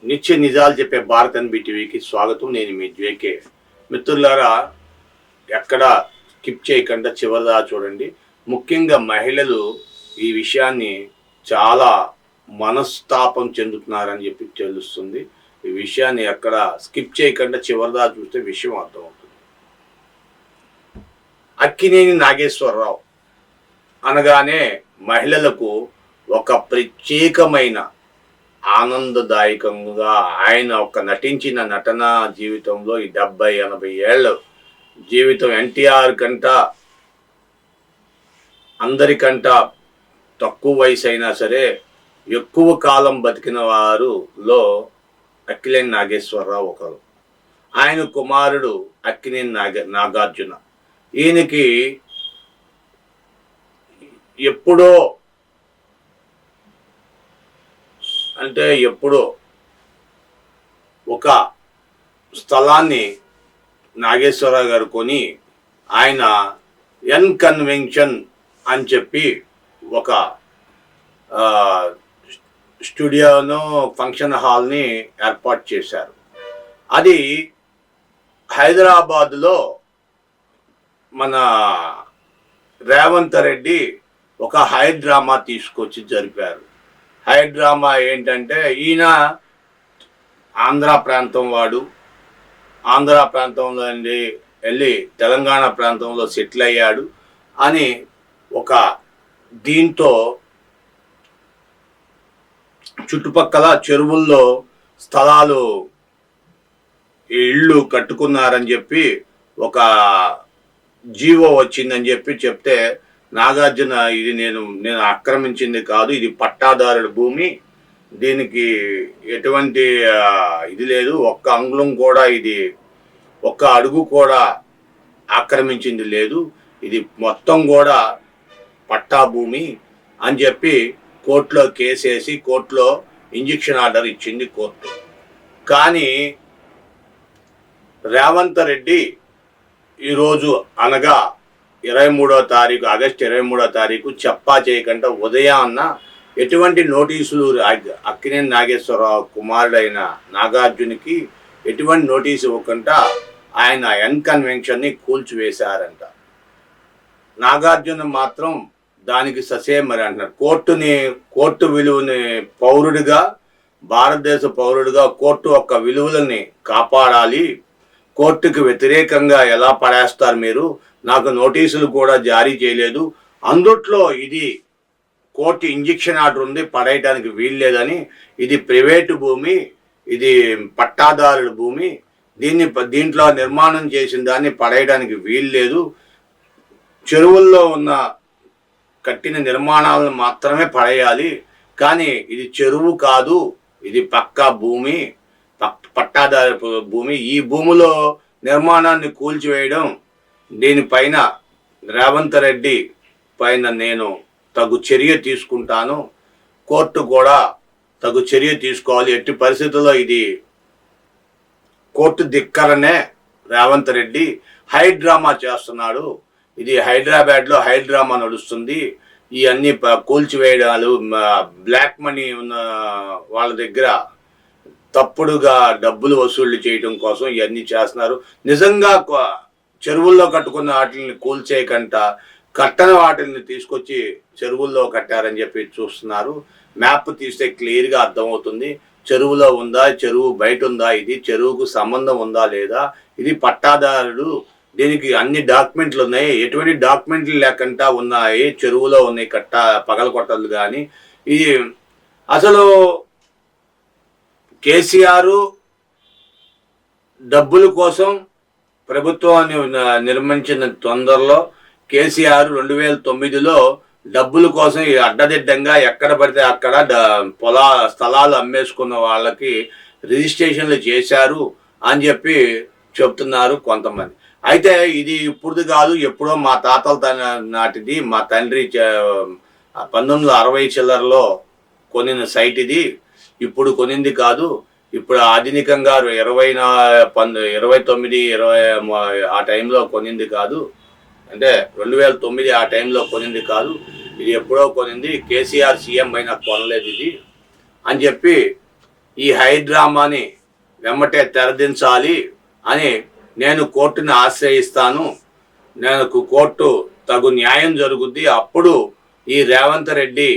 నిత్య నిజాలు చెప్పే భారత్ ఎన్బిటివికి స్వాగతం. నేను మీ జేకే. మిత్రులారా, ఎక్కడ స్కిప్ చేయకుండా చివరిదా చూడండి. ముఖ్యంగా మహిళలు ఈ విషయాన్ని చాలా మనస్తాపం చెందుతున్నారని చెప్పి తెలుస్తుంది. ఈ విషయాన్ని ఎక్కడ స్కిప్ చేయకుండా చివరిదా చూస్తే విషయం అర్థమవుతుంది. అక్కినేని నాగేశ్వరరావు అనగానే మహిళలకు ఒక ప్రత్యేకమైన ఆనందదాయకంగా ఆయన ఒక నటించిన నటనా జీవితంలో ఈ 70-80 ఏళ్ళ జీవితం ఎన్టీఆర్ కంట అందరికంట తక్కువ వయసు అయినా సరే ఎక్కువ కాలం బతికిన వారులో అక్కినేని నాగేశ్వరరావు ఒకరు. ఆయన కుమారుడు అక్కినేని నాగార్జున. ఈయనకి ఎప్పుడో ఒక స్థలాన్ని నాగేశ్వరరావు గారు కొని ఆయన ఎన్ కన్వెన్షన్ అని చెప్పి ఒక స్టూడియోను ఫంక్షన్ హాల్ని ఏర్పాటు చేశారు. అది హైదరాబాదులో మన రేవంత్ రెడ్డి ఒక హై డ్రామా తీసుకొచ్చి జరిపారు. హై డ్రామా ఏంటంటే, ఈయన ఆంధ్ర ప్రాంతం వాడు, ఆంధ్ర ప్రాంతంలో వెళ్ళి తెలంగాణ ప్రాంతంలో సెటిల్ అయ్యాడు అని ఒక దీంతో చుట్టుపక్కల చెరువుల్లో స్థలాలు ఇళ్ళు కట్టుకున్నారని చెప్పి ఒక జీవో వచ్చిందని చెప్తే నాగార్జున ఇది నేను ఆక్రమించింది కాదు, ఇది పట్టాదారుల భూమి, దీనికి ఎటువంటి ఇది లేదు, ఒక్క అంగుళం కూడా ఇది ఒక్క అడుగు కూడా ఆక్రమించింది లేదు, ఇది మొత్తం కూడా పట్టా భూమి అని చెప్పి కోర్టులో కేసేసి కోర్టులో ఇంజెక్షన్ ఆర్డర్ ఇచ్చింది కోర్టు. కానీ రేవంత్ రెడ్డి ఈరోజు అనగా ఆగస్టు 23 చెప్పా చేయకుండా ఉదయాన్న ఎటువంటి నోటీసులు అక్కినేని నాగేశ్వరరావు కుమారుడైన నాగార్జునికి ఎటువంటి నోటీసు ఇవ్వకుండా ఆయన ఎన్ కన్వెన్షన్ని కూల్చివేశారంట. నాగార్జున మాత్రం దానికి ససేమరి అంటున్నారు. కోర్టు విలువని పౌరుడిగా, భారతదేశ పౌరుడిగా కోర్టు యొక్క విలువలని కాపాడాలి, కోర్టుకు వ్యతిరేకంగా ఎలా పడేస్తారు మీరు, నాకు నోటీసులు కూడా జారీ చేయలేదు, అందుట్లో ఇది కోర్టు ఇంజెక్షన్ ఆర్డర్ ఉంది, పడేయడానికి వీల్లేదని, ఇది ప్రైవేటు భూమి, ఇది పట్టాదారుల భూమి, దీంట్లో నిర్మాణం చేసిన దాన్ని పడేయడానికి వీల్లేదు, చెరువుల్లో ఉన్న కట్టిన నిర్మాణాలను మాత్రమే పడేయాలి, కానీ ఇది చెరువు కాదు, ఇది పక్కా భూమి, పట్టాదారు భూమి, ఈ భూమిలో నిర్మాణాన్ని కూల్చివేయడం, దీనిపైన రేవంత్ రెడ్డి పైన నేను తగు చర్య తీసుకుంటాను, కోర్టు కూడా తగు చర్య తీసుకోవాలి, ఎట్టి పరిస్థితుల్లో ఇది కోర్టు ధిక్కరనే, రేవంత్ రెడ్డి హై డ్రామా చేస్తున్నాడు, ఇది హైదరాబాద్లో హై డ్రామా నడుస్తుంది, ఈ అన్ని కూల్చివేయడాలు, బ్లాక్ మనీ ఉన్న వాళ్ళ దగ్గర తప్పుడుగా డబ్బులు వసూళ్లు చేయడం కోసం ఇవన్నీ చేస్తున్నారు. నిజంగా చెరువుల్లో కట్టుకున్న వాటిని కూల్చేయకంట కట్టని వాటిని తీసుకొచ్చి చెరువుల్లో కట్టారని చెప్పి చూస్తున్నారు. మ్యాప్ తీస్తే క్లియర్గా అర్థమవుతుంది, చెరువులో ఉందా, చెరువు బయట ఉందా, ఇది చెరువుకు సంబంధం ఉందా లేదా, ఇది పట్టాదారుడు, దీనికి అన్ని డాక్యుమెంట్లు ఉన్నాయి, ఎటువంటి డాక్యుమెంట్లు లేకుండా ఉన్నాయి, చెరువులో ఉన్నాయి పగలకొట్టలు. కానీ ఇది అసలు కేసీఆర్ డబ్బుల కోసం ప్రభుత్వాన్ని నిర్మించిన తొందరలో కేసీఆర్ 2009లో డబ్బుల కోసం అడ్డదిడ్డంగా ఎక్కడ పడితే అక్కడ స్థలాలు అమ్మేసుకున్న వాళ్ళకి రిజిస్ట్రేషన్లు చేశారు అని చెప్పి చెప్తున్నారు కొంతమంది. అయితే ఇది ఇప్పుడు కాదు, ఎప్పుడో మా తాతల నాటిది, మా తండ్రి 1960 చిల్లరలో కొనిన సైట్ ఇది, ఇప్పుడు కొనింది కాదు, ఇప్పుడు ఆధునికంగా 29-20 ఆ టైంలో కొనింది కాదు, అంటే 2009 ఆ టైంలో కొనింది కాదు, ఇది ఎప్పుడో కొనింది, కేసీఆర్ సీఎం అయినా కొనలేదు ఇది అని చెప్పి ఈ హైడ్రామాని వెంబటే తెరదించాలి అని నేను కోర్టుని ఆశ్రయిస్తాను. నాకు కోర్టు తగు న్యాయం జరుగుద్ది. అప్పుడు ఈ రేవంత్ రెడ్డి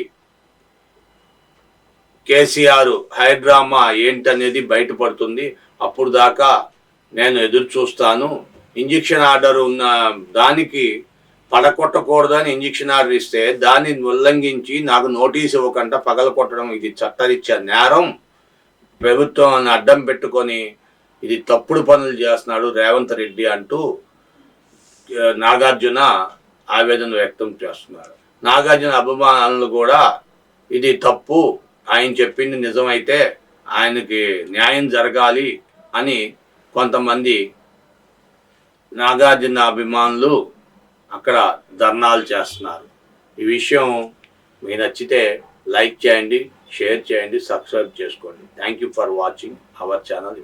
కేసీఆర్ హైడ్రామా ఏంటనేది బయటపడుతుంది. అప్పుడు దాకా నేను ఎదురు చూస్తాను. ఇంజెక్షన్ ఆర్డర్ ఉన్న దానికి పడకొట్టకూడదని ఇంజెక్షన్ ఆర్డర్ ఇస్తే దాన్ని ఉల్లంఘించి నాకు నోటీసు ఇవ్వకుండా పగలకొట్టడం ఇది చట్టరీత్యా నేరం. ప్రభుత్వాన్ని అడ్డం పెట్టుకొని ఇది తప్పుడు పనులు చేస్తున్నాడు రేవంత్ రెడ్డి అంటూ నాగార్జున ఆవేదన వ్యక్తం చేస్తున్నారు. నాగార్జున అభిమానులు కూడా ఇది తప్పు, ఆయన చెప్పింది నిజమైతే ఆయనకి న్యాయం జరగాలి అని కొంతమంది నాగార్జున అభిమానులు అక్కడ ధర్నాలు చేస్తున్నారు. ఈ విషయం మీకు నచ్చితే లైక్ చేయండి, షేర్ చేయండి, సబ్స్క్రైబ్ చేసుకోండి. Thank you for watching our channel.